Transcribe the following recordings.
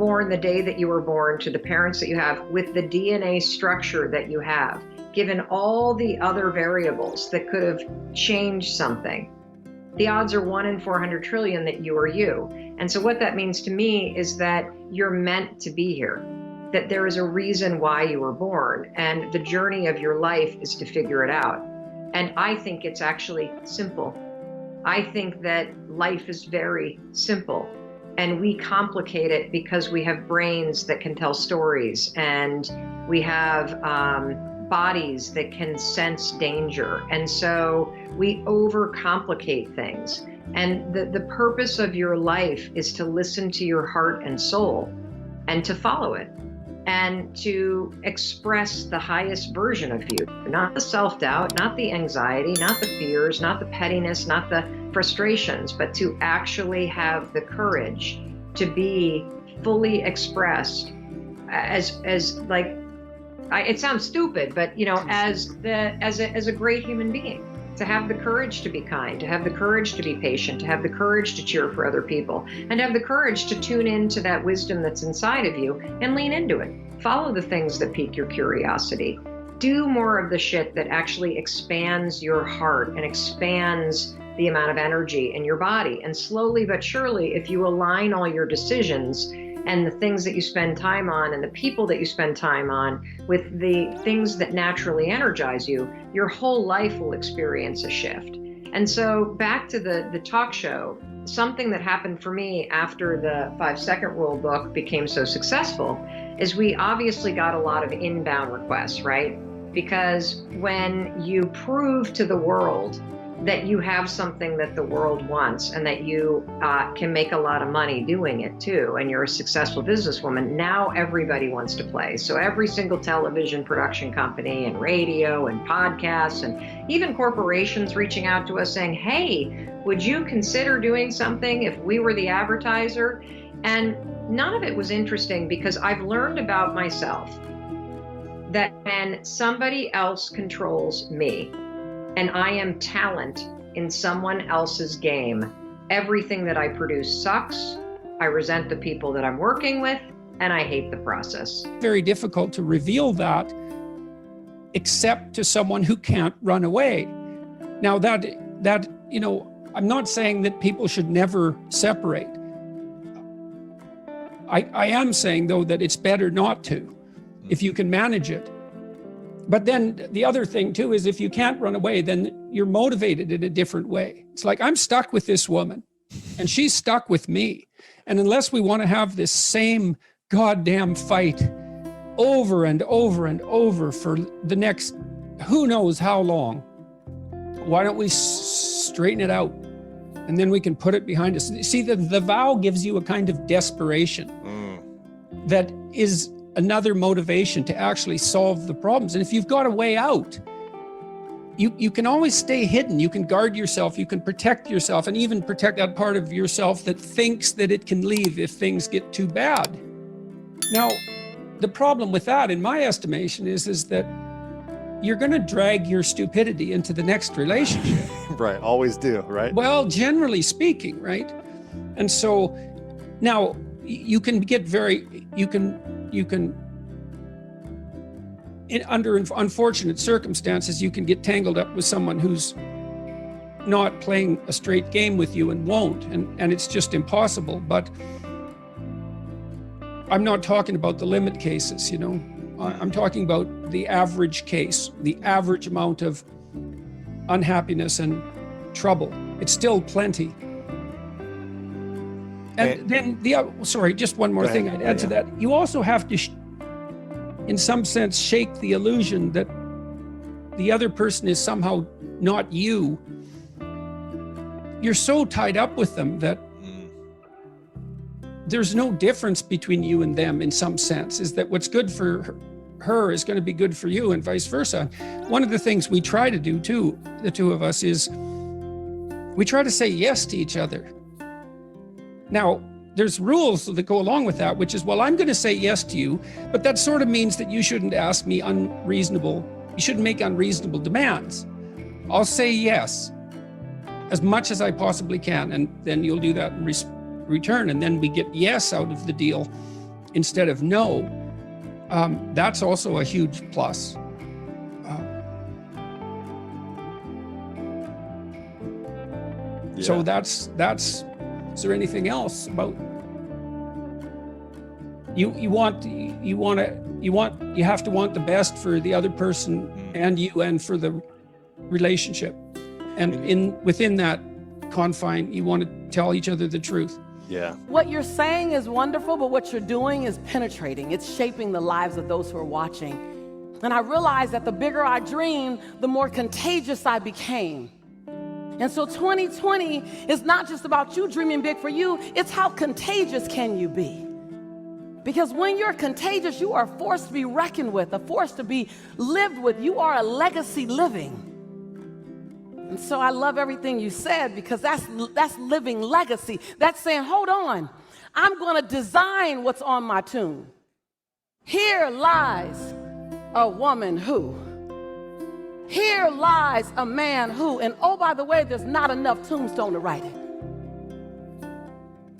born the day that you were born to the parents that you have, with the DNA structure that you have, given all the other variables that could have changed something, the odds are 1 in 400 trillion that you are you. And so what that means to me is that you're meant to be here, that there is a reason why you were born, and the journey of your life is to figure it out. And I think it's actually simple. I think that life is very simple, and we complicate it because we have brains that can tell stories, and we have bodies that can sense danger. And so we overcomplicate things. And the purpose of your life is to listen to your heart and soul and to follow it and to express the highest version of you, not the self-doubt, not the anxiety, not the fears, not the pettiness, not the frustrations, but to actually have the courage to be fully expressed as like, it sounds stupid, but as a great human being, to have the courage to be kind, to have the courage to be patient, to have the courage to cheer for other people, and to have the courage to tune into that wisdom that's inside of you and lean into it. Follow the things that pique your curiosity. Do more of the shit that actually expands your heart and expands the amount of energy in your body. And slowly but surely, if you align all your decisions and the things that you spend time on and the people that you spend time on with the things that naturally energize you, your whole life will experience a shift. And so back to the talk show, something that happened for me after the 5-Second Rule book became so successful is we obviously got a lot of inbound requests, right? Because when you prove to the world that you have something that the world wants and that you can make a lot of money doing it too, and you're a successful businesswoman, now everybody wants to play. So every single television production company and radio and podcasts and even corporations reaching out to us saying, hey, would you consider doing something if we were the advertiser? And none of it was interesting, because I've learned about myself that when somebody else controls me, and I am talent in someone else's game, everything that I produce sucks. I resent the people that I'm working with, and I hate the process. Very difficult to reveal that, except to someone who can't run away. Now that I'm not saying that people should never separate. I am saying, though, that it's better not to, if you can manage it. But then the other thing too is, if you can't run away, then you're motivated in a different way. It's like, I'm stuck with this woman and she's stuck with me. And unless we want to have this same goddamn fight over and over and over for the next who knows how long, why don't we straighten it out? And then we can put it behind us. See, the vow gives you a kind of desperation that is another motivation to actually solve the problems. And if you've got a way out, you can always stay hidden. You can guard yourself, you can protect yourself, and even protect that part of yourself that thinks that it can leave if things get too bad. Now, the problem with that, in my estimation, is that you're going to drag your stupidity into the next relationship. Right, always do, right? Well, generally speaking, right? And so now you can get under unfortunate circumstances, you can get tangled up with someone who's not playing a straight game with you and won't, and it's just impossible. But I'm not talking about the limit cases, I'm talking about the average case, the average amount of unhappiness and trouble. It's still plenty. And then just one more thing I'd add to that. You also have to, in some sense, shake the illusion that the other person is somehow not you. You're so tied up with them that there's no difference between you and them in some sense, is that what's good for her is going to be good for you and vice versa. One of the things we try to do too, the two of us, is we try to say yes to each other. Now, there's rules that go along with that, which is, well, I'm going to say yes to you, but that sort of means that you shouldn't ask me you shouldn't make unreasonable demands. I'll say yes as much as I possibly can, and then you'll do that in return, and then we get yes out of the deal. instead of no, that's also a huge plus. So that's, is there anything else about, you have to want the best for the other person and you and for the relationship. And within that confine, you want to tell each other the truth. Yeah. What you're saying is wonderful, but what you're doing is penetrating. It's shaping the lives of those who are watching. And I realized that the bigger I dreamed, the more contagious I became. And so 2020 is not just about you dreaming big for you, it's how contagious can you be? Because when you're contagious, you are a force to be reckoned with, a force to be lived with. You are a legacy living. And so I love everything you said, because that's living legacy. That's saying, hold on, I'm going to design what's on my tomb. Here lies a woman who. Here lies a man who. And oh, by the way, there's not enough tombstone to write it.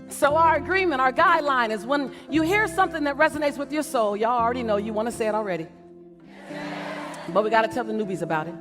So our agreement, our guideline is when you hear something that resonates with your soul, y'all already know you want to say it already. But we got to tell the newbies about it.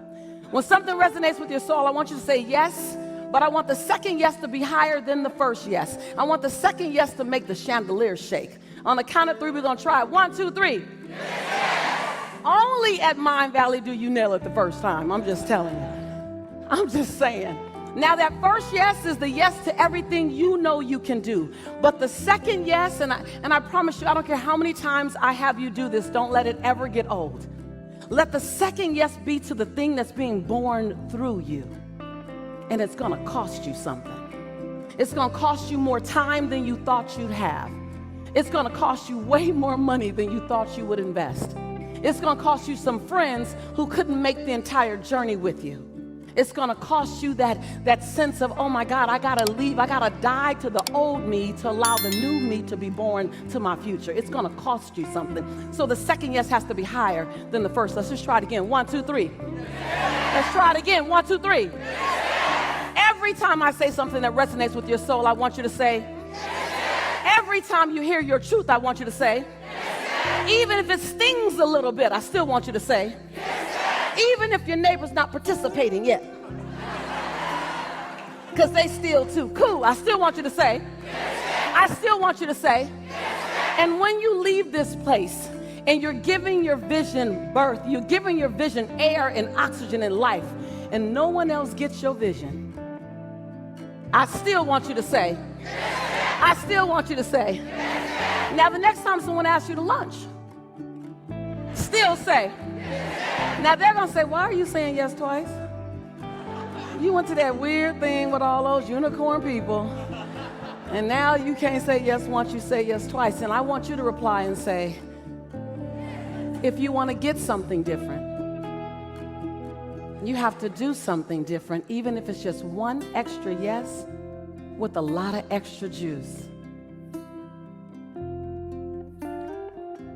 When something resonates with your soul, I want you to say yes, but I want the second yes to be higher than the first yes. I want the second yes to make the chandelier shake. On the count of three, we're going to try it. 1, 2, 3. Yes. Only at Mind Valley do you nail it the first time. I'm just telling you. I'm just saying. Now that first yes is the yes to everything you know you can do. But the second yes, and I promise you, I don't care how many times I have you do this, don't let it ever get old. Let the second yes be to the thing that's being born through you. And it's going to cost you something. It's going to cost you more time than you thought you'd have. It's going to cost you way more money than you thought you would invest. It's going to cost you some friends who couldn't make the entire journey with you. It's going to cost you that sense of, oh my God, I got to leave. I got to die to the old me to allow the new me to be born to my future. It's going to cost you something. So the second yes has to be higher than the first. Let's just try it again. 1, 2, 3. Yes. Let's try it again. 1, 2, 3. Yes. Every time I say something that resonates with your soul, I want you to say, yes. Every time you hear your truth, I want you to say, yes. Even if it stings a little bit, I still want you to say, yes. Even if your neighbor's not participating yet, because they still too. Cool, I still want you to say, yes. I still want you to say, yes. And when you leave this place and you're giving your vision birth, you're giving your vision air and oxygen and life, and no one else gets your vision, I still want you to say, yes. I still want you to say, yes. Now the next time someone asks you to lunch, still say, yes. Now they're going to say, why are you saying yes twice? You went to that weird thing with all those unicorn people, and now you can't say yes once, you say yes twice. And I want you to reply and say, if you want to get something different, you have to do something different, even if it's just one extra yes with a lot of extra juice.